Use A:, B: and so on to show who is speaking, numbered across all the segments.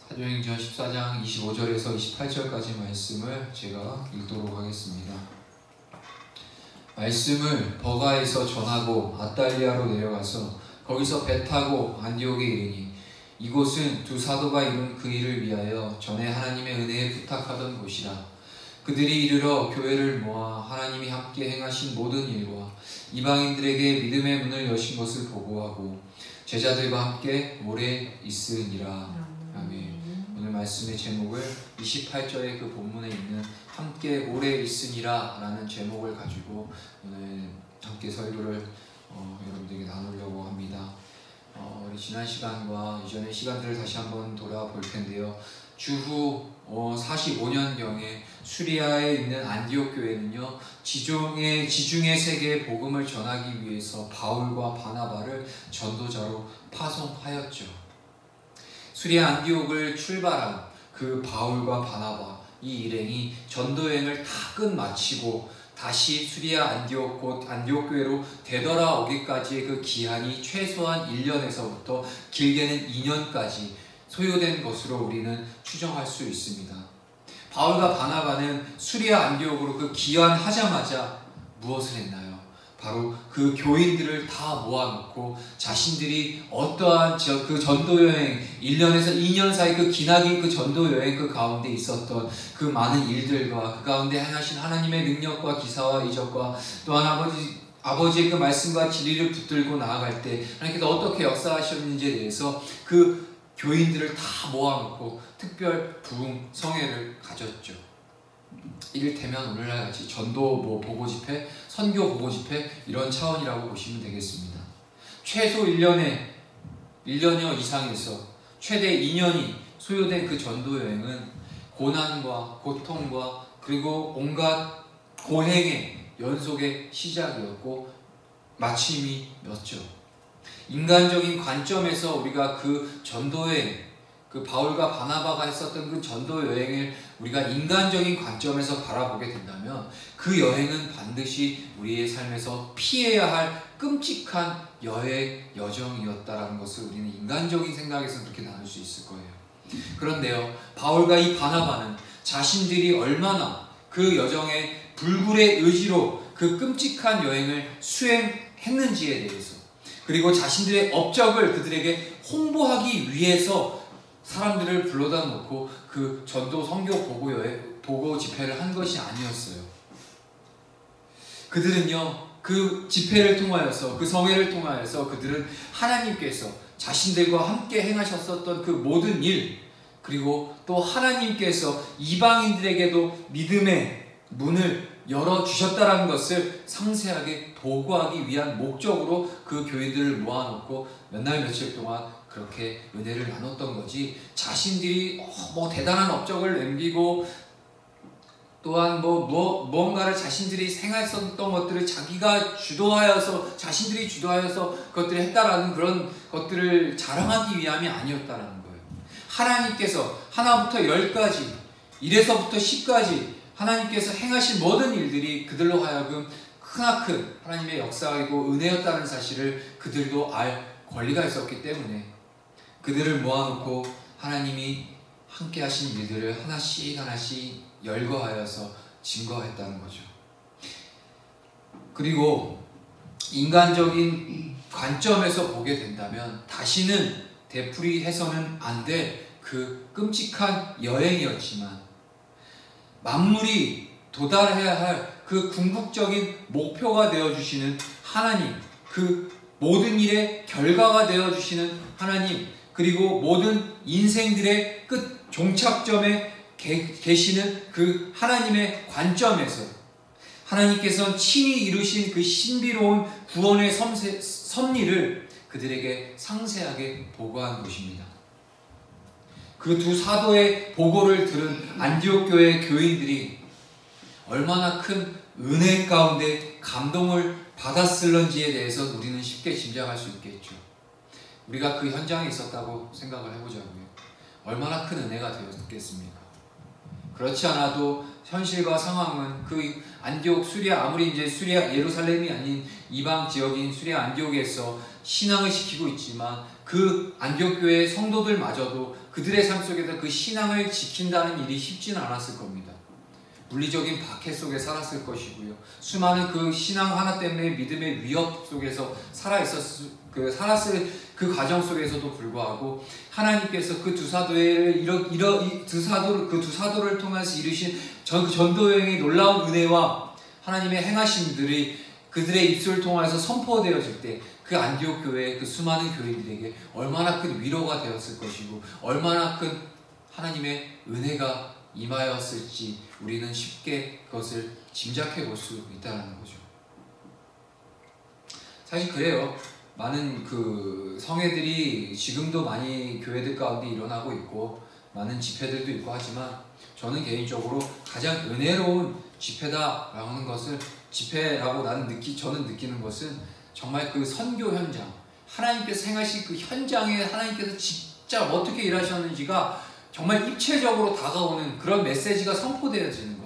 A: 사도행전 14장 25절에서 28절까지 말씀을 제가 읽도록 하겠습니다. 말씀을 버가에서 전하고 아탈리아로 내려가서 거기서 배 타고 안디옥에 이르니 이곳은 두 사도가 이룬 그 일을 위하여 전에 하나님의 은혜에 부탁하던 곳이라. 그들이 이르러 교회를 모아 하나님이 함께 행하신 모든 일과 이방인들에게 믿음의 문을 여신 것을 보고하고 제자들과 함께 오래 있으니라. 아멘. 오늘 말씀의 제목을 28절의 그 본문에 있는 함께 오래 있으니라 라는 제목을 가지고 오늘 함께 설교를 여러분들에게 나누려고 합니다. 우리 지난 시간과 이전의 시간들을 다시 한번 돌아볼 텐데요. 주후 45년경에 수리아에 있는 안디옥 교회는요, 지중해 세계에 복음을 전하기 위해서 바울과 바나바를 전도자로 파송하였죠. 수리아 안디옥을 출발한 그 바울과 바나바 이 일행이 전도여행을 다 끝마치고 다시 수리아 안디옥 곧 안디옥 교회로 되돌아오기까지의 그 기한이 최소한 1년에서부터 길게는 2년까지 소요된 것으로 우리는 추정할 수 있습니다. 바울과 바나바는 수리아 안디옥으로 그 귀환하자마자 무엇을 했나요? 바로 그 교인들을 다 모아놓고 자신들이 어떠한 그 전도여행 1년에서 2년 사이 그 기나긴 그 전도여행 그 가운데 있었던 그 많은 일들과 그 가운데 행하신 하나님의 능력과 기사와 이적과 또한 아버지의 그 말씀과 진리를 붙들고 나아갈 때 하나님께서 어떻게 역사하셨는지에 대해서 그 교인들을 다 모아놓고 특별 부흥 성회를 가졌죠. 이를테면 오늘날 같이 전도 보고 집회, 선교 보고 집회 이런 차원이라고 보시면 되겠습니다. 최소 1년여 이상에서 최대 2년이 소요된 그 전도 여행은 고난과 고통과 그리고 온갖 고행의 연속의 시작이었고 마침이었죠. 인간적인 관점에서 우리가 그 전도여행, 그 바울과 바나바가 했었던 그 전도 여행을 우리가 인간적인 관점에서 바라보게 된다면 그 여행은 반드시 우리의 삶에서 피해야 할 끔찍한 여정이었다라는 것을 우리는 인간적인 생각에서 그렇게 나눌 수 있을 거예요. 그런데요, 바울과 이 바나바는 자신들이 얼마나 그 여정의 불굴의 의지로 그 끔찍한 여행을 수행했는지에 대해서, 그리고 자신들의 업적을 그들에게 홍보하기 위해서 사람들을 불러다 놓고 그 전도 선교 보고 집회를 한 것이 아니었어요. 그들은요, 그 집회를 통하여서, 그 성회를 통하여서 그들은 하나님께서 자신들과 함께 행하셨었던 그 모든 일, 그리고 또 하나님께서 이방인들에게도 믿음의 문을 열어주셨다는 것을 상세하게 보고하기 위한 목적으로 그 교인들을 모아놓고 몇 날 며칠 동안 그렇게 은혜를 나눴던 거지, 자신들이 대단한 업적을 남기고 또한 무언가를 자신들이 생활했었던 것들을 자신들이 주도하여서 그것들을 했다라는 그런 것들을 자랑하기 위함이 아니었다라는 거예요. 하나님께서 하나부터 10까지, 1에서부터 10까지 하나님께서 행하신 모든 일들이 그들로 하여금 크나큰 하나님의 역사이고 은혜였다는 사실을 그들도 알 권리가 있었기 때문에 그들을 모아놓고 하나님이 함께 하신 일들을 하나씩 열거하여서 증거했다는 거죠. 그리고 인간적인 관점에서 보게 된다면 다시는 되풀이해서는 안 될 그 끔찍한 여행이었지만 만물이 도달해야 할 그 궁극적인 목표가 되어주시는 하나님, 그 모든 일의 결과가 되어주시는 하나님, 그리고 모든 인생들의 끝 종착점에 계시는 그 하나님의 관점에서 하나님께서 친히 이루신 그 신비로운 구원의 섭리를 그들에게 상세하게 보고한 것입니다. 그 두 사도의 보고를 들은 안디옥 교회 교인들이 얼마나 큰 은혜 가운데 감동을 받았을런지에 대해서 우리는 쉽게 짐작할 수 있겠죠. 우리가 그 현장에 있었다고 생각을 해보자고요. 얼마나 큰 은혜가 되었겠습니까? 그렇지 않아도 현실과 상황은 그 안디옥 수리아, 아무리 이제 수리아 예루살렘이 아닌 이방 지역인 수리아 안디옥에서 신앙을 지키고 있지만 그 안디옥 교회 성도들마저도 그들의 삶 속에서 그 신앙을 지킨다는 일이 쉽지는 않았을 겁니다. 물리적인 박해 속에 살았을 것이고요. 수많은 그 신앙 하나 때문에 믿음의 위협 속에서 살았을 그 과정 속에서도 불구하고 하나님께서 그 두 사도를 그 두 사도를 통해서 이루신 전도 여행의 놀라운 은혜와 하나님의 행하심들이 그들의 입술을 통해서 선포되어질 때 그 안디옥 교회의 그 수많은 교인들에게 얼마나 큰 위로가 되었을 것이고 얼마나 큰 하나님의 은혜가 임하였을지 우리는 쉽게 그것을 짐작해 볼 수 있다는 거죠. 사실 그래요. 많은 그 성회들이 지금도 많이 교회들 가운데 일어나고 있고 많은 집회들도 있고 하지만 저는 개인적으로 가장 은혜로운 집회다라고 하는 것을 집회라고 저는 느끼는 것은 정말 그 선교 현장, 하나님께서 행하신 그 현장에 하나님께서 진짜 어떻게 일하셨는지가 정말 입체적으로 다가오는 그런 메시지가 선포되어지는 것.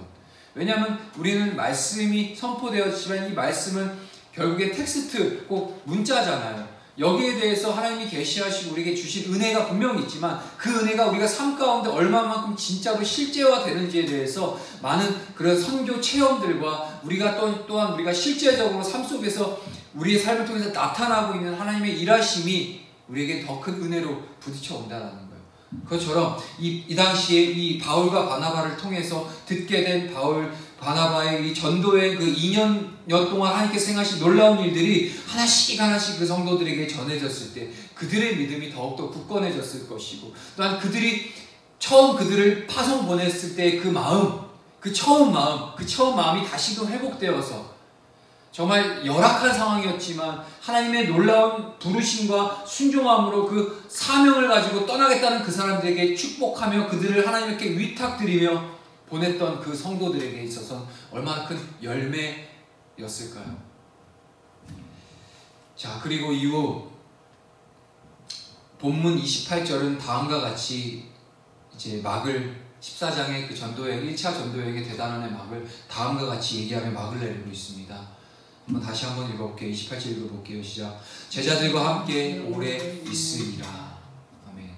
A: 왜냐하면 우리는 말씀이 선포되어지지만 이 말씀은 결국에 텍스트, 꼭 문자잖아요. 여기에 대해서 하나님이 계시하시고 우리에게 주신 은혜가 분명히 있지만 그 은혜가 우리가 삶 가운데 얼마만큼 진짜로 실제화되는지에 대해서 많은 그런 선교 체험들과 우리가 또한 우리가 실제적으로 삶 속에서 우리의 삶을 통해서 나타나고 있는 하나님의 일하심이 우리에게 더 큰 은혜로 부딪혀 온다는 거예요. 그것처럼 이 당시에 이 바울과 바나바를 통해서 듣게 된 바나바의 이 전도의 그 2년여 동안 하나님께서 행하신 놀라운 일들이 하나씩 그 성도들에게 전해졌을 때 그들의 믿음이 더욱더 굳건해졌을 것이고 또한 그들이 처음 그들을 파송 보냈을 때 그 처음 마음이 다시금 회복되어서 정말 열악한 상황이었지만 하나님의 놀라운 부르심과 순종함으로 그 사명을 가지고 떠나겠다는 그 사람들에게 축복하며 그들을 하나님께 위탁드리며 보냈던 그 성도들에게 있어서는 얼마나 큰 열매였을까요? 자, 그리고 이후 본문 28절은 다음과 같이 이제 막을 14장의 그 전도여행, 1차 전도여행의 대단원의 막을 다음과 같이 얘기하며 막을 내리고 있습니다. 다시 한번 읽어볼게요. 28절 읽어볼게요. 시작. 제자들과 함께 오래 있으리라. 아멘.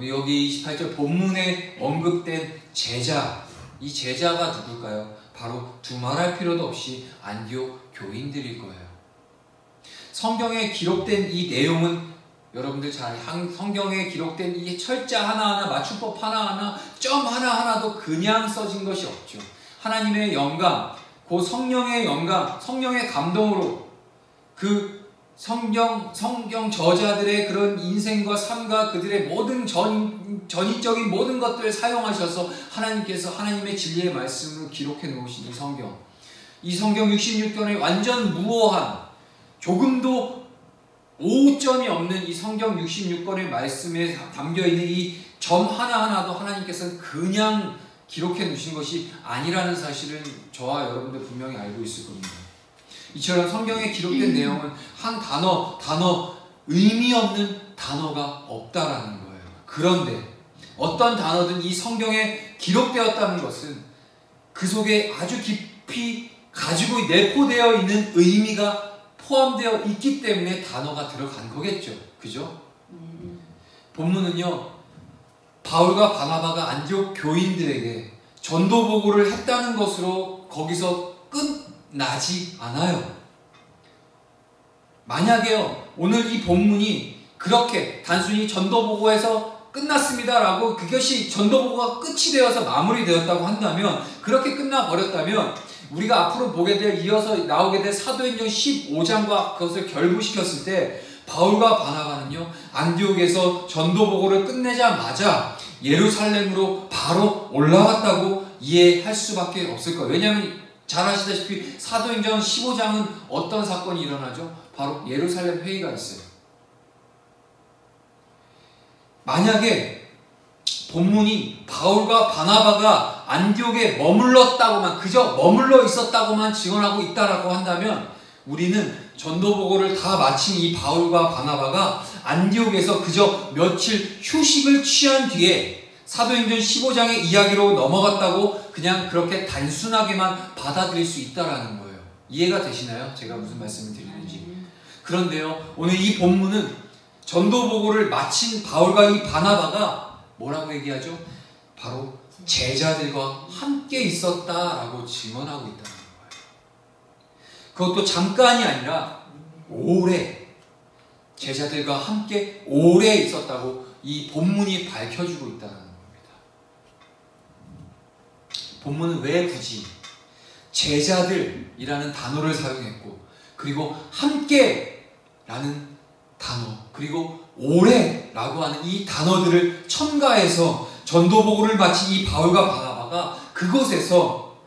A: 여기 28절 본문에 언급된 제자, 이 제자가 누굴까요? 바로 두말할 필요도 없이 안디옥 교인들일 거예요. 성경에 기록된 이 내용은 여러분들 성경에 기록된 이 철자 하나하나, 맞춤법 하나하나, 점 하나하나도 그냥 써진 것이 없죠. 하나님의 영감, 그 성령의 영감, 성령의 감동으로 그 성경 저자들의 그런 인생과 삶과 그들의 모든 전위적인 모든 것들을 사용하셔서 하나님께서 하나님의 진리의 말씀으로 기록해 놓으신 이 성경 66권의 완전 무오한 조금도 오점이 없는 이 성경 66권의 말씀에 담겨있는 이 점 하나하나도 하나님께서는 그냥 기록해 놓으신 것이 아니라는 사실을 저와 여러분들 분명히 알고 있을 겁니다. 이처럼 성경에 기록된 내용은 한 단어 의미 없는 단어가 없다라는 거예요. 그런데 어떤 단어든 이 성경에 기록되었다는 것은 그 속에 아주 깊이 가지고 내포되어 있는 의미가 포함되어 있기 때문에 단어가 들어간 거겠죠. 그죠? 본문은요, 바울과 바나바가 안디옥 교인들에게 전도 보고를 했다는 것으로 거기서 끝나지 않아요. 만약에요, 오늘 이 본문이 그렇게 단순히 전도 보고에서 끝났습니다라고 그것이 전도 보고가 끝이 되어서 마무리되었다고 한다면, 그렇게 끝나버렸다면 우리가 앞으로 보게 될, 이어서 나오게 될 사도행전 15장과 그것을 결부시켰을 때 바울과 바나바는요, 안디옥에서 전도 보고를 끝내자마자 예루살렘으로 바로 올라갔다고 이해할 수밖에 없을 거예요. 왜냐하면 잘 아시다시피 사도행전 15장은 어떤 사건이 일어나죠? 바로 예루살렘 회의가 있어요. 만약에 본문이 바울과 바나바가 안디옥에 머물렀다고만, 그저 머물러 있었다고만 증언하고 있다라고 한다면 우리는 전도 보고를 다 마친 이 바울과 바나바가 안디옥에서 그저 며칠 휴식을 취한 뒤에 사도행전 15장의 이야기로 넘어갔다고 그냥 그렇게 단순하게만 받아들일 수 있다라는 거예요. 이해가 되시나요? 제가 무슨 말씀을 드리는지. 그런데요, 오늘 이 본문은 전도보고를 마친 바울과 이 바나바가 뭐라고 얘기하죠? 바로 제자들과 함께 있었다라고 증언하고 있다는 거예요. 그것도 잠깐이 아니라 오래, 제자들과 함께 오래 있었다고 이 본문이 밝혀주고 있다는 겁니다. 본문은 왜 굳이 제자들이라는 단어를 사용했고, 그리고 함께라는 단어, 그리고 오래라고 하는 이 단어들을 첨가해서 전도보고를 마친 이 바울과 바나바가 그곳에서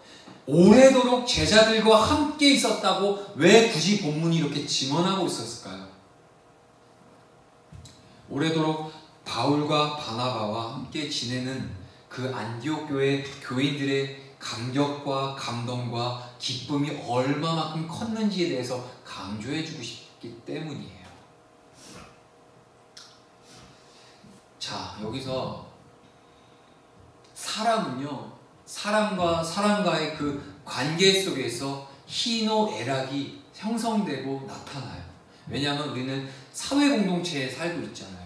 A: 오래도록 제자들과 함께 있었다고 왜 굳이 본문이 이렇게 증언하고 있었을까요? 오래도록 바울과 바나바와 함께 지내는 그 안디옥 교회 교인들의 감격과 감동과 기쁨이 얼마만큼 컸는지에 대해서 강조해주고 싶기 때문이에요. 자, 여기서 사람은요, 사람과 사람과의 그 관계 속에서 희노애락이 형성되고 나타나요. 왜냐하면 우리는 사회 공동체에 살고 있잖아요.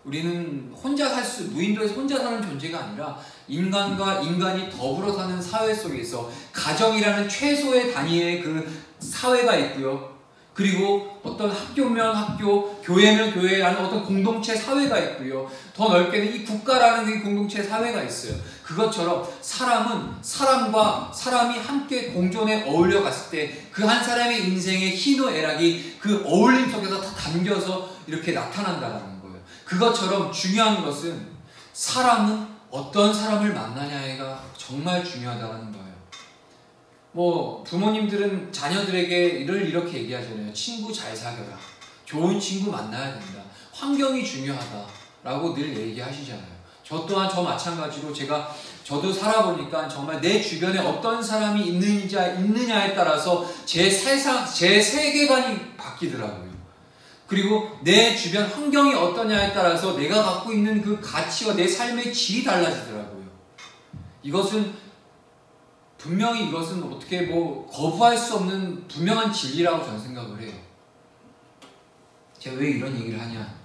A: 우리는 혼자 무인도에서 혼자 사는 존재가 아니라 인간과 인간이 더불어 사는 사회 속에서 가정이라는 최소의 단위의 그 사회가 있고요. 그리고 어떤 학교면 학교, 교회면 교회라는 어떤 공동체 사회가 있고요. 더 넓게는 이 국가라는 이 공동체 사회가 있어요. 그것처럼 사람은 사람과 사람이 함께 공존해 어울려 갔을 때 그 한 사람의 인생의 희노애락이 그 어울림 속에서 다 담겨서 이렇게 나타난다는 거예요. 그것처럼 중요한 것은 사람은 어떤 사람을 만나냐가 정말 중요하다는 거예요. 뭐 부모님들은 자녀들에게 이렇게 얘기하잖아요. 친구 잘 사귀어라. 좋은 친구 만나야 된다. 환경이 중요하다라고 늘 얘기하시잖아요. 저 또한 저 마찬가지로 저도 살아보니까 정말 내 주변에 어떤 사람이 있느냐에 따라서 제 세계관이 바뀌더라고요. 그리고 내 주변 환경이 어떠냐에 따라서 내가 갖고 있는 그 가치와 내 삶의 질이 달라지더라고요. 분명히 이것은 어떻게 거부할 수 없는 분명한 진리라고 저는 생각을 해요. 제가 왜 이런 얘기를 하냐?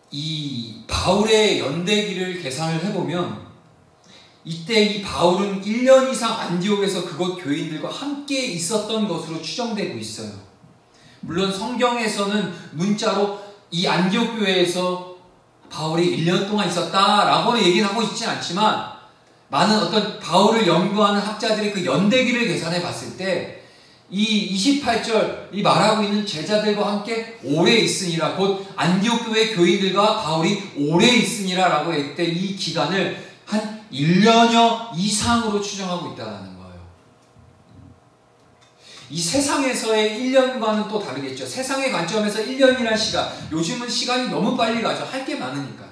A: 이 바울의 연대기를 계산을 해보면 이때 이 바울은 1년 이상 안디옥에서 그곳 교인들과 함께 있었던 것으로 추정되고 있어요. 물론 성경에서는 문자로 이 안디옥 교회에서 바울이 1년 동안 있었다라고는 얘기는 하고 있지 않지만 많은 어떤 바울을 연구하는 학자들이 그 연대기를 계산해 봤을 때 이 28절이 말하고 있는 제자들과 함께 오래 있으니라, 곧 안디옥 교회 교인들과 바울이 오래 있으니라 라고 했을 때 이 기간을 한 1년여 이상으로 추정하고 있다는 거예요. 이 세상에서의 1년과는 또 다르겠죠. 세상의 관점에서 1년이라는 시간, 요즘은 시간이 너무 빨리 가죠. 할 게 많으니까.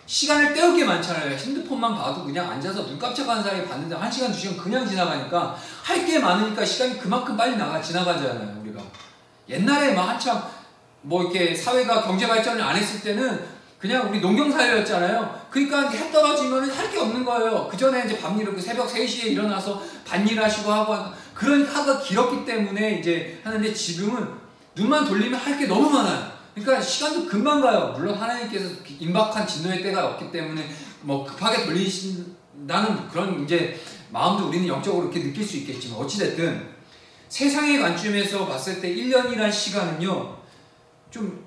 A: 시간을 때울 게 많잖아요. 핸드폰만 봐도 그냥 앉아서 눈 깜짝하는 사람이 봤는데 1시간, 2시간 그냥 지나가니까 할 게 많으니까 시간이 그만큼 빨리 지나가잖아요, 우리가. 옛날에 한참 이렇게 사회가 경제 발전을 안 했을 때는 그냥 우리 농경사회였잖아요. 그러니까 해 떨어지면 할 게 없는 거예요. 그 전에 이제 밤일 새벽 3시에 일어나서 밭일 하시고 하고 그런 하가 길었기 때문에 이제 하는데 지금은 눈만 돌리면 할 게 너무 많아요. 그러니까 시간도 금방 가요. 물론 하나님께서 임박한 진노의 때가 없기 때문에 급하게 돌리신다는 그런 이제 마음도 우리는 영적으로 이렇게 느낄 수 있겠지만 어찌됐든 세상의 관점에서 봤을 때 1년이라는 시간은요 좀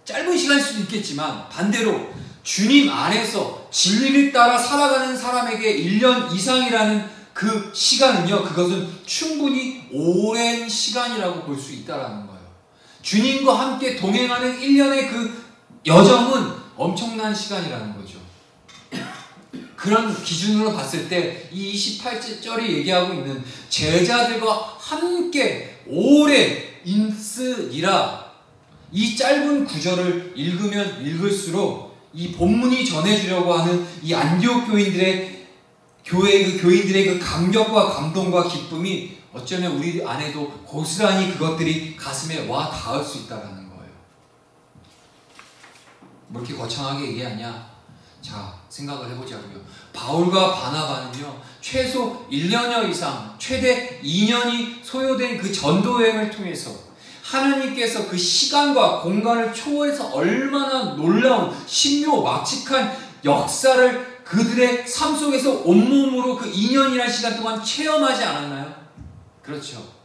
A: 짧은 시간일 수도 있겠지만 반대로 주님 안에서 진리를 따라 살아가는 사람에게 1년 이상이라는 그 시간은요, 그것은 충분히 오랜 시간이라고 볼 수 있다는 거예요. 주님과 함께 동행하는 1년의 그 여정은 엄청난 시간이라는 거죠. 그런 기준으로 봤을 때 이 28절이 얘기하고 있는 제자들과 함께 오래 있으리라, 이 짧은 구절을 읽으면 읽을수록 이 본문이 전해주려고 하는 이 안디옥 교인들의 교인들의 그 감격과 감동과 기쁨이 어쩌면 우리 안에도 고스란히 그것들이 가슴에 와 닿을 수 있다는 거예요. 뭐 이렇게 거창하게 얘기하냐? 자, 생각을 해보자고요. 바울과 바나바는요, 최소 1년여 이상, 최대 2년이 소요된 그 전도 여행을 통해서 하나님께서 그 시간과 공간을 초월해서 얼마나 놀라운 신묘막측한 역사를 그들의 삶 속에서 온몸으로 그 2년이라는 시간 동안 체험하지 않았나요? 그렇죠.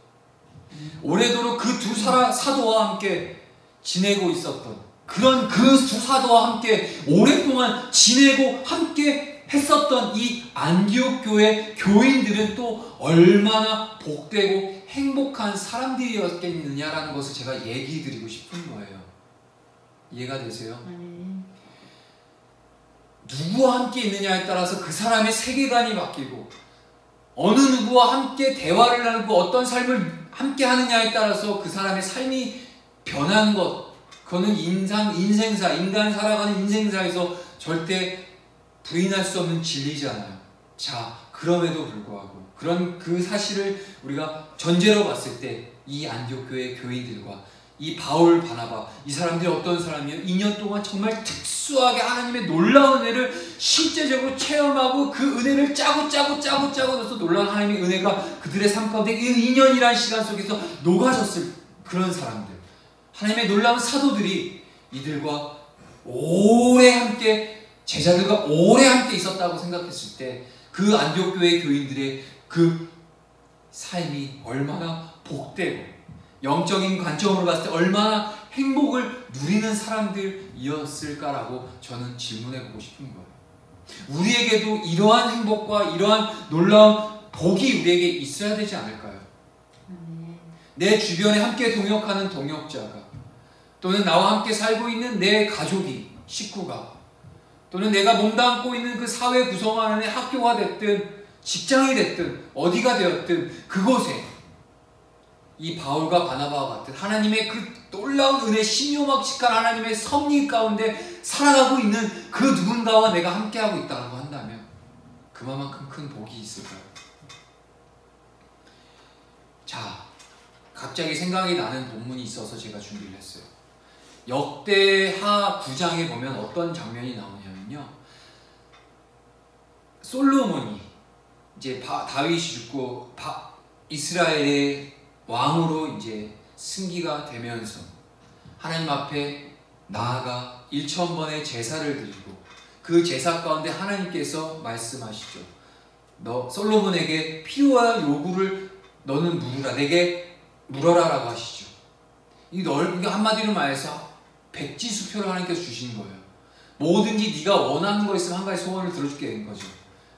A: 오래도록 그 두 사도와 함께 지내고 있었던, 그런 그 두 사도와 함께 오랫동안 지내고 함께 했었던 이 안디옥 교회 교인들은 또 얼마나 복되고 행복한 사람들이었겠느냐라는 것을 제가 얘기 드리고 싶은 거예요. 이해가 되세요? 누구와 함께 있느냐에 따라서 그 사람의 세계관이 바뀌고, 어느 누구와 함께 대화를 나누고 어떤 삶을 함께 하느냐에 따라서 그 사람의 삶이 변하는 것, 그거는 인생사, 인간 살아가는 인생사에서 절대 부인할 수 없는 진리잖아요. 자, 그럼에도 불구하고 그런 그 사실을 우리가 전제로 봤을 때 이 안디옥 교회 교인들과 이 바울, 바나바, 이 사람들이 어떤 사람이에요? 2년 동안 정말 특수하게 하나님의 놀라운 은혜를 실제적으로 체험하고 그 은혜를 짜고 넣어서 놀라운 하나님의 은혜가 그들의 삶 가운데 이 2년이라는 시간 속에서 녹아졌을 그런 사람들, 하나님의 놀라운 사도들이 이들과 오래 함께, 제자들과 오래 함께 있었다고 생각했을 때 그 안디옥 교회 교인들의 그 삶이 얼마나 복되고 영적인 관점으로 봤을 때 얼마나 행복을 누리는 사람들이었을까라고 저는 질문해보고 싶은 거예요. 우리에게도 이러한 행복과 이러한 놀라운 복이 우리에게 있어야 되지 않을까요? 내 주변에 함께 동역하는 동역자가, 또는 나와 함께 살고 있는 내 가족이, 식구가, 또는 내가 몸담고 있는 그 사회 구성 안에 학교가 됐든 직장이 됐든 어디가 되었든 그곳에 이 바울과 바나바와 같은 하나님의 그 놀라운 은혜, 신묘막측한 하나님의 섭리 가운데 살아가고 있는 그 누군가와 내가 함께하고 있다고 한다면 그만큼 큰 복이 있을까요? 자, 갑자기 생각이 나는 본문이 있어서 제가 준비를 했어요. 역대하 9장에 보면 어떤 장면이 나오냐면요, 솔로몬이 이제 다윗이 죽고 이스라엘의 왕으로 이제 승기가 되면서 하나님 앞에 나아가 1000번의 제사를 드리고, 그 제사 가운데 하나님께서 말씀하시죠. 너 솔로몬에게 필요한 요구를 너는 물으라, 내게 물어라 라고 하시죠. 이게 한마디로 말해서 백지수표를 하나님께서 주신 거예요. 뭐든지 네가 원하는 거 있으면 한 가지 소원을 들어줄게 된 거죠.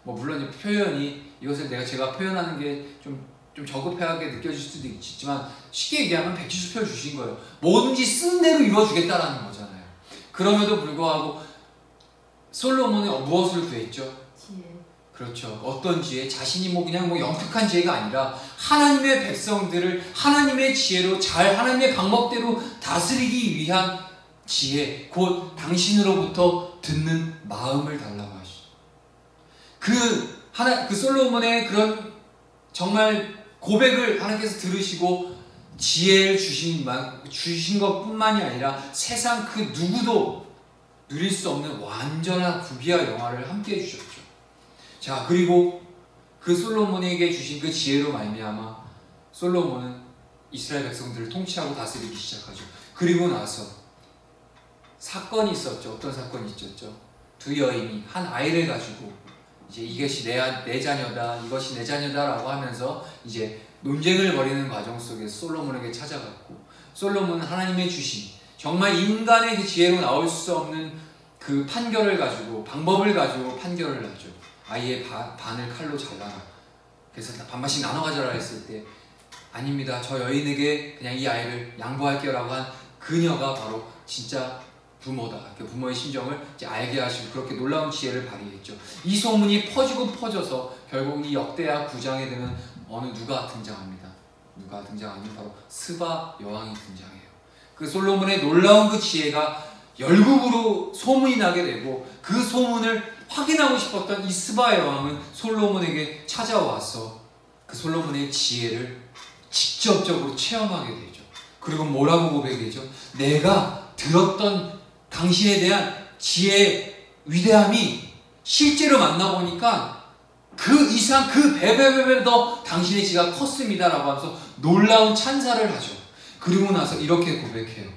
A: 뭐 물론 표현이, 이것을 제가 표현하는 게 좀 저급하게 느껴질 수도 있지만 쉽게 얘기하면 백지수표를 주신 거예요. 뭐든지 쓴 대로 이루어주겠다라는 거잖아요. 그럼에도 불구하고 솔로몬은 무엇을 구했죠? 지혜. 그렇죠. 어떤 지혜? 자신이 그냥 영특한 지혜가 아니라 하나님의 백성들을 하나님의 지혜로 잘, 하나님의 방법대로 다스리기 위한 지혜, 곧 당신으로부터 듣는 마음을 달라고 하시죠. 그 솔로몬의 그런 정말 고백을 하나님께서 들으시고 지혜를 주신 것뿐만이 아니라 세상 그 누구도 누릴 수 없는 완전한 구비와 영화를 함께 해주셨죠. 자, 그리고 그 솔로몬에게 주신 그 지혜로 말미암아 솔로몬은 이스라엘 백성들을 통치하고 다스리기 시작하죠. 그리고 나서 사건이 있었죠. 어떤 사건이 있었죠? 두 여인이 한 아이를 가지고 이제 이것이 내 자녀다, 이것이 내 자녀다라고 하면서 이제 논쟁을 벌이는 과정 속에 솔로몬에게 찾아갔고, 솔로몬은 하나님의 주신 정말 인간의 그 지혜로 나올 수 없는 그 판결을 가지고, 방법을 가지고 판결을 하죠. 아이의 반을 칼로 잘라라. 그래서 반반씩 나눠 가져라 했을 때, 아닙니다, 저 여인에게 그냥 이 아이를 양보할게요 라고 한 그녀가 바로 진짜 부모다. 그 부모의 심정을 이제 알게 하시고 그렇게 놀라운 지혜를 발휘했죠. 이 소문이 퍼지고 퍼져서 결국 이 역대하 9장에 되면 누가 등장합니다. 누가 등장하면 바로 스바 여왕이 등장해요. 그 솔로몬의 놀라운 그 지혜가 열국으로 소문이 나게 되고, 그 소문을 확인하고 싶었던 이 스바 여왕은 솔로몬에게 찾아와서 그 솔로몬의 지혜를 직접적으로 체험하게 되죠. 그리고 뭐라고 고백하죠? 내가 들었던 당신에 대한 지혜의 위대함이 실제로 만나보니까 그 이상 그 배배배배 더 당신의 지혜가 컸습니다라고 하면서 놀라운 찬사를 하죠. 그리고 나서 이렇게 고백해요.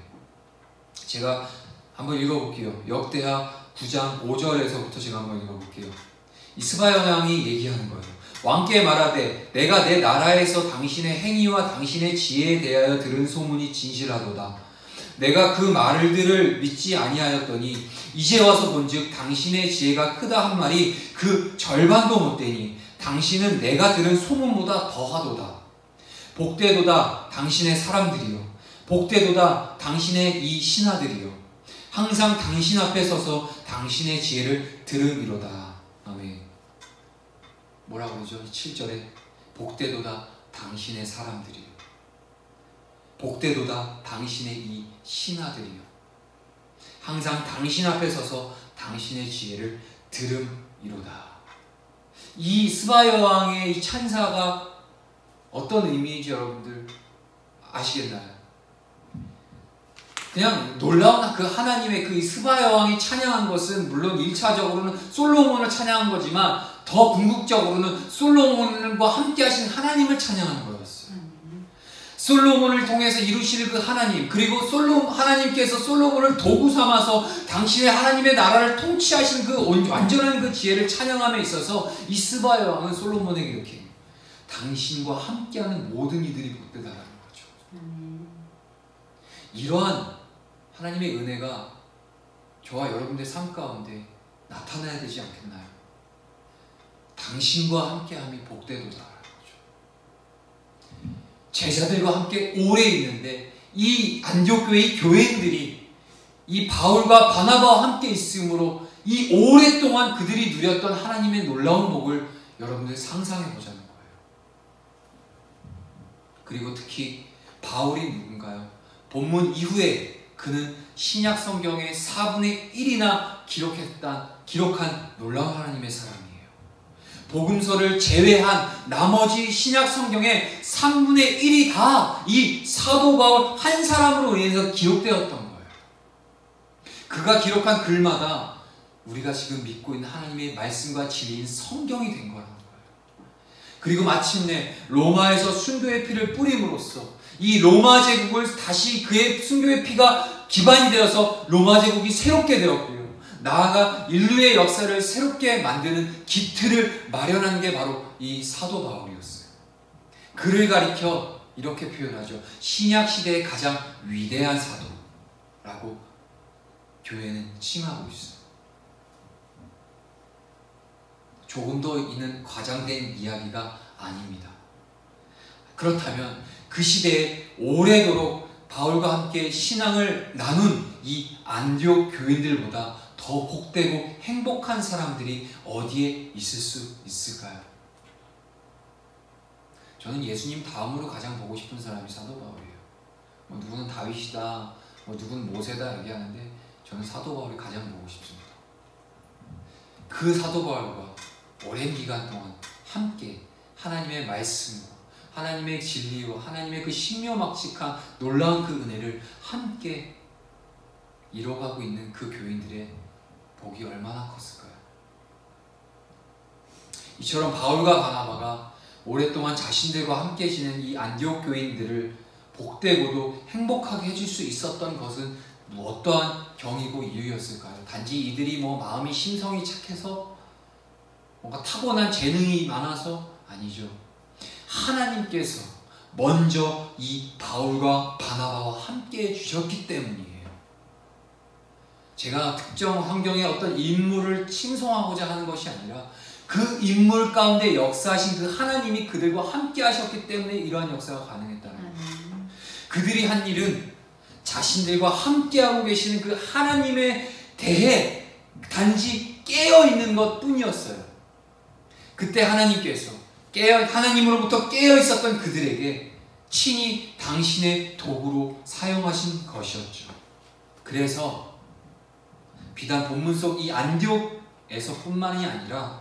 A: 제가 한번 읽어볼게요. 역대하 9장 5절에서부터 제가 한번 읽어볼게요. 이 스바야 왕이 얘기하는 거예요. 왕께 말하되 내가 내 나라에서 당신의 행위와 당신의 지혜에 대하여 들은 소문이 진실하도다. 내가 그 말들을 믿지 아니하였더니 이제 와서 본즉 당신의 지혜가 크다 한 말이 그 절반도 못되니 당신은 내가 들은 소문보다 더하도다. 복되도다 당신의 사람들이요, 복되도다 당신의 이 신하들이요, 항상 당신 앞에 서서 당신의 지혜를 들으미로다. 아멘. 뭐라고 그러죠? 7절에 복되도다 당신의 사람들이요, 복되도다 당신의 이 신하들이요, 항상 당신 앞에 서서 당신의 지혜를 들음이로다. 이 스바야 왕의 이 찬사가 어떤 의미인지 여러분들 아시겠나요? 그냥 놀라운 그 하나님의 그 스바야 왕이 찬양한 것은 물론 1차적으로는 솔로몬을 찬양한 거지만 더 궁극적으로는 솔로몬과 함께 하신 하나님을 찬양하는 거였어요. 솔로몬을 통해서 이루시는 그 하나님, 그리고 하나님께서 솔로몬을 도구 삼아서 당신의 하나님의 나라를 통치하신 그 완전한 그 지혜를 찬양함에 있어서 이 스바야 왕은 솔로몬에게 이렇게 당신과 함께하는 모든 이들이 복되다라는 거죠. 이러한 하나님의 은혜가 저와 여러분들의 삶 가운데 나타나야 되지 않겠나요? 당신과 함께함이 복되도다라는 거죠. 제자들과 함께 오래 있는데 이 안디옥교회의 교회인들이 이 바울과 바나바와 함께 있으므로 이 오랫동안 그들이 누렸던 하나님의 놀라운 복을 여러분들 상상해 보자는 거예요. 그리고 특히 바울이 누군가요? 본문 이후에 그는 신약 성경의 4분의 1이나 기록한 놀라운 하나님의 사람이에요. 복음서를 제외한 나머지 신약 성경의 3분의 1이 다 이 사도 바울 한 사람으로 인해서 기록되었던 거예요. 그가 기록한 글마다 우리가 지금 믿고 있는 하나님의 말씀과 진리인 성경이 된 거라는 거예요. 그리고 마침내 로마에서 순교의 피를 뿌림으로써 이 로마 제국을 다시 그의 순교의 피가 기반이 되어서 로마 제국이 새롭게 되었고요. 나아가 인류의 역사를 새롭게 만드는 기틀을 마련한 게 바로 이 사도 바울이었어요. 그를 가리켜 이렇게 표현하죠. 신약 시대의 가장 위대한 사도라고 교회는 칭하고 있어요. 조금도 이는 과장된 이야기가 아닙니다. 그렇다면 그 시대에 오래도록 바울과 함께 신앙을 나눈 이 안디옥 교인들보다 더 복되고 행복한 사람들이 어디에 있을 수 있을까요? 저는 예수님 다음으로 가장 보고 싶은 사람이 사도 바울이에요. 누구는 다윗이다, 누구는 모세다 얘기하는데 저는 사도 바울이 가장 보고 싶습니다. 그 사도 바울과 오랜 기간 동안 함께 하나님의 말씀과 하나님의 진리와 하나님의 그 신묘막측한 놀라운 그 은혜를 함께 이뤄가고 있는 그 교인들의 복이 얼마나 컸을까요? 이처럼 바울과 바나바가 오랫동안 자신들과 함께 지낸 이 안디옥 교인들을 복되고도 행복하게 해줄 수 있었던 것은 어떠한 경이고 이유였을까요? 단지 이들이 마음이 심성이 착해서 뭔가 타고난 재능이 많아서 아니죠. 하나님께서 먼저 이 바울과 바나바와 함께 해주셨기 때문이에요. 제가 특정 환경의 어떤 인물을 칭송하고자 하는 것이 아니라 그 인물 가운데 역사하신 그 하나님이 그들과 함께 하셨기 때문에 이러한 역사가 가능했다는 거예요. 그들이 한 일은 자신들과 함께하고 계시는 그 하나님에 대해 단지 깨어있는 것 뿐이었어요. 그때 하나님께서 하나님으로부터 깨어있었던 그들에게 친히 당신의 도구로 사용하신 것이었죠. 그래서 비단 본문 속 이 안디옥에서 뿐만이 아니라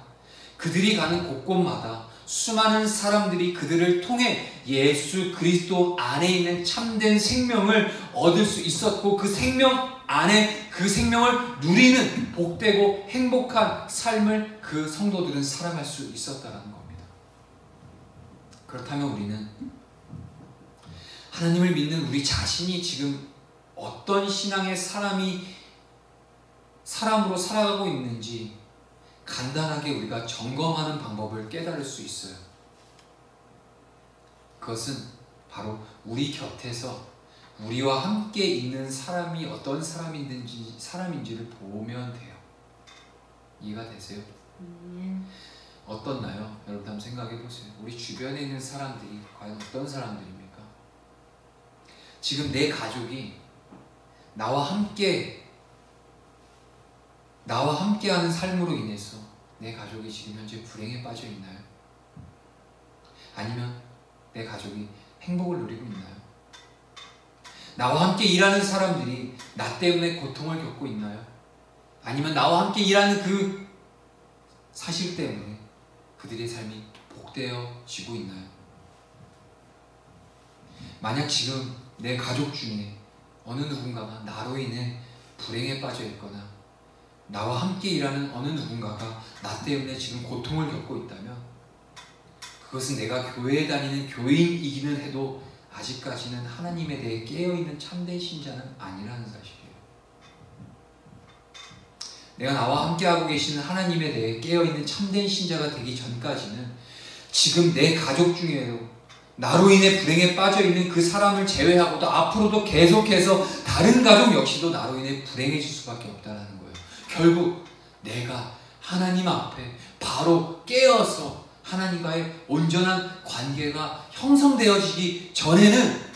A: 그들이 가는 곳곳마다 수많은 사람들이 그들을 통해 예수 그리스도 안에 있는 참된 생명을 얻을 수 있었고, 그 생명 안에 그 생명을 누리는 복되고 행복한 삶을 그 성도들은 살아갈 수 있었다는 겁니다. 그렇다면 우리는 하나님을 믿는 우리 자신이 지금 어떤 신앙의 사람으로 살아가고 있는지 간단하게 우리가 점검하는 방법을 깨달을 수 있어요. 그것은 바로 우리 곁에서 우리와 함께 있는 사람이 어떤 사람인지를 보면 돼요. 이해가 되세요? 어떻나요? 여러분 한번 생각해 보세요. 우리 주변에 있는 사람들이 과연 어떤 사람들입니까? 지금 내 가족이 나와 함께하는 삶으로 인해서 내 가족이 지금 현재 불행에 빠져 있나요? 아니면 내 가족이 행복을 누리고 있나요? 나와 함께 일하는 사람들이 나 때문에 고통을 겪고 있나요? 아니면 나와 함께 일하는 그 사실 때문에 그들의 삶이 복되어지고 있나요? 만약 지금 내 가족 중에 어느 누군가가 나로 인해 불행에 빠져 있거나 나와 함께 일하는 어느 누군가가 나 때문에 지금 고통을 겪고 있다면, 그것은 내가 교회에 다니는 교인이기는 해도 아직까지는 하나님에 대해 깨어있는 참된 신자는 아니라는 사실이에요. 내가 나와 함께하고 계시는 하나님에 대해 깨어있는 참된 신자가 되기 전까지는 지금 내 가족 중에도 나로 인해 불행에 빠져있는 그 사람을 제외하고도 앞으로도 계속해서 다른 가족 역시도 나로 인해 불행해질 수밖에 없다는 거예요. 결국 내가 하나님 앞에 바로 깨어서 하나님과의 온전한 관계가 형성되어지기 전에는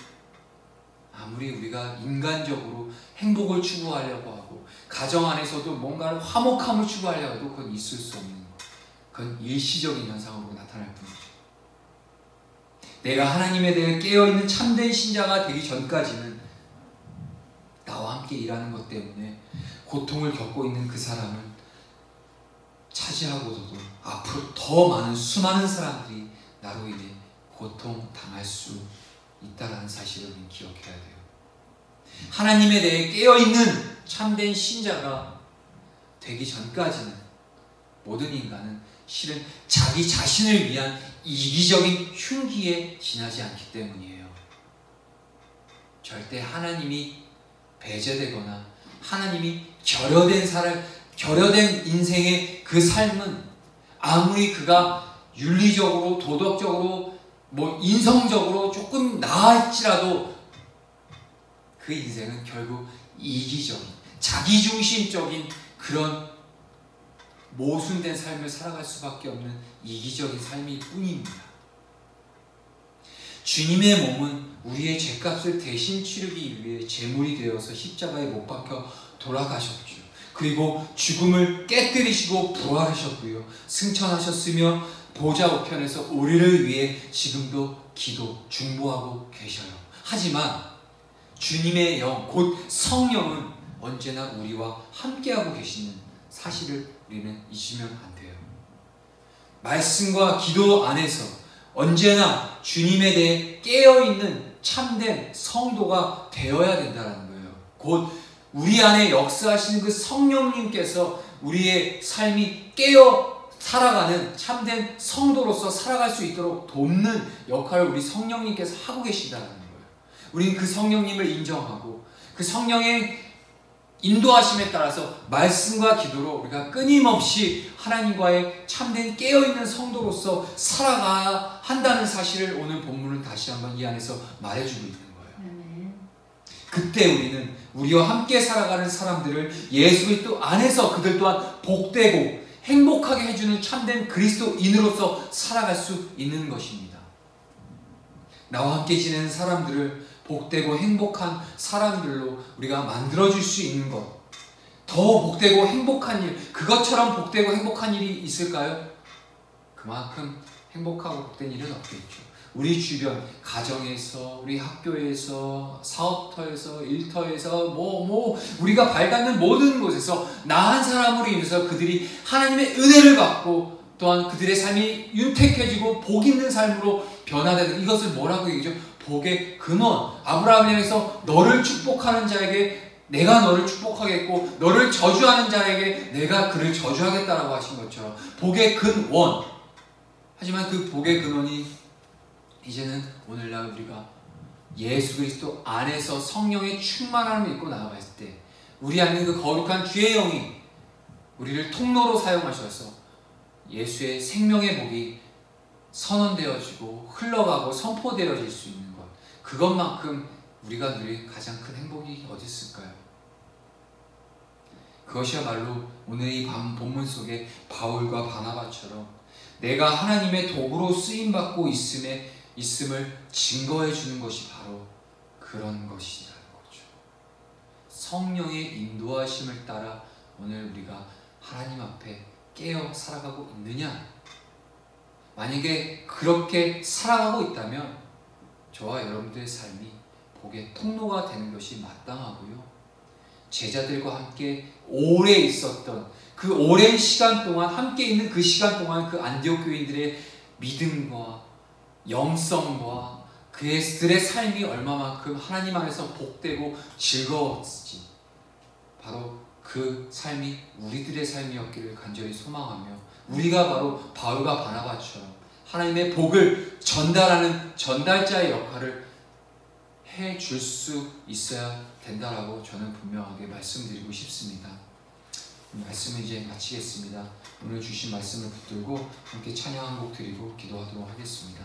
A: 아무리 우리가 인간적으로 행복을 추구하려고 하고 가정 안에서도 뭔가 화목함을 추구하려고 해도 그건 있을 수 없는 것. 그건 일시적인 현상으로 나타날 뿐이죠. 내가 하나님에 대해 깨어있는 참된 신자가 되기 전까지는 나와 함께 일하는 것 때문에 고통을 겪고 있는 그 사람을 차지하고도 앞으로 더 많은 수많은 사람들이 나로 인해 고통당할 수 있다는 사실을 우리는 기억해야 돼요. 하나님에 대해 깨어있는 참된 신자가 되기 전까지는 모든 인간은 실은 자기 자신을 위한 이기적인 흉기에 지나지 않기 때문이에요. 절대 하나님이 배제되거나 하나님이 결여된 인생의 그 삶은 아무리 그가 윤리적으로 도덕적으로 인성적으로 조금 나아할지라도 그 인생은 결국 이기적인 자기중심적인 그런 모순된 삶을 살아갈 수밖에 없는 이기적인 삶일 뿐입니다. 주님의 몸은 우리의 죄값을 대신 치르기 위해 제물이 되어서 십자가에 못 박혀 돌아가셨죠. 그리고 죽음을 깨뜨리시고 부활하셨고요. 승천하셨으며 보좌 우편에서 우리를 위해 지금도 중보하고 계셔요. 하지만 주님의 영, 곧 성령은 언제나 우리와 함께하고 계시는 사실을 우리는 잊으면 안 돼요. 말씀과 기도 안에서 언제나 주님에 대해 깨어있는 참된 성도가 되어야 된다는 거예요. 곧 우리 안에 역사하시는 그 성령님께서 우리의 삶이 깨어 살아가는 참된 성도로서 살아갈 수 있도록 돕는 역할을 우리 성령님께서 하고 계신다는 거예요. 우리는 그 성령님을 인정하고 그 성령의 인도하심에 따라서 말씀과 기도로 우리가 끊임없이 하나님과의 참된 깨어있는 성도로서 살아가야 한다는 사실을 오늘 본문은 다시 한번 이 안에서 말해주고 있는 거예요. 그때 우리는 우리와 함께 살아가는 사람들을 예수 그리스도 안에서 그들 또한 복되고 행복하게 해주는 참된 그리스도인으로서 살아갈 수 있는 것입니다. 나와 함께 지내는 사람들을 복되고 행복한 사람들로 우리가 만들어줄 수 있는 것, 더 복되고 행복한 일, 그것처럼 복되고 행복한 일이 있을까요? 그만큼 행복하고 복된 일은 없겠죠. 우리 주변, 가정에서, 우리 학교에서, 사업터에서, 일터에서, 우리가 발닿는 모든 곳에서 나 한 사람으로 인해서 그들이 하나님의 은혜를 받고 또한 그들의 삶이 윤택해지고 복 있는 삶으로 변화되는, 이것을 뭐라고 얘기죠? 복의 근원. 아브라함을 향해서 너를 축복하는 자에게 내가 너를 축복하겠고 너를 저주하는 자에게 내가 그를 저주하겠다라고 하신 것처럼 복의 근원. 하지만 그 복의 근원이 이제는 오늘날 우리가 예수 그리스도 안에서 성령의 충만함을 입고 나아갔을 때 우리 안에 그 거룩한 주의 영이 우리를 통로로 사용하셔서 예수의 생명의 복이 선언되어지고 흘러가고 선포되어질 수 있는 것, 그것만큼 우리가 누릴 가장 큰 행복이 어디 있을까요? 그것이야말로 오늘 이 본문 속에 바울과 바나바처럼 내가 하나님의 도구로 쓰임받고 있음을 증거해 주는 것이 바로 그런 것이라는 거죠. 성령의 인도하심을 따라 오늘 우리가 하나님 앞에 깨어 살아가고 있느냐? 만약에 그렇게 살아가고 있다면 저와 여러분들의 삶이 복의 통로가 되는 것이 마땅하고요. 제자들과 함께 오래 있었던 그 오랜 시간 동안 함께 있는 그 시간 동안 그 안디옥 교인들의 믿음과 영성과 그들의 삶이 얼마만큼 하나님 안에서 복되고 즐거웠지, 바로 그 삶이 우리들의 삶이었기를 간절히 소망하며 우리가 바로 바울과 바나바처럼 하나님의 복을 전달하는 전달자의 역할을 해줄 수 있어야 된다라고 저는 분명하게 말씀드리고 싶습니다. 말씀을 이제 마치겠습니다. 오늘 주신 말씀을 붙들고 함께 찬양 한 곡 드리고 기도하도록 하겠습니다.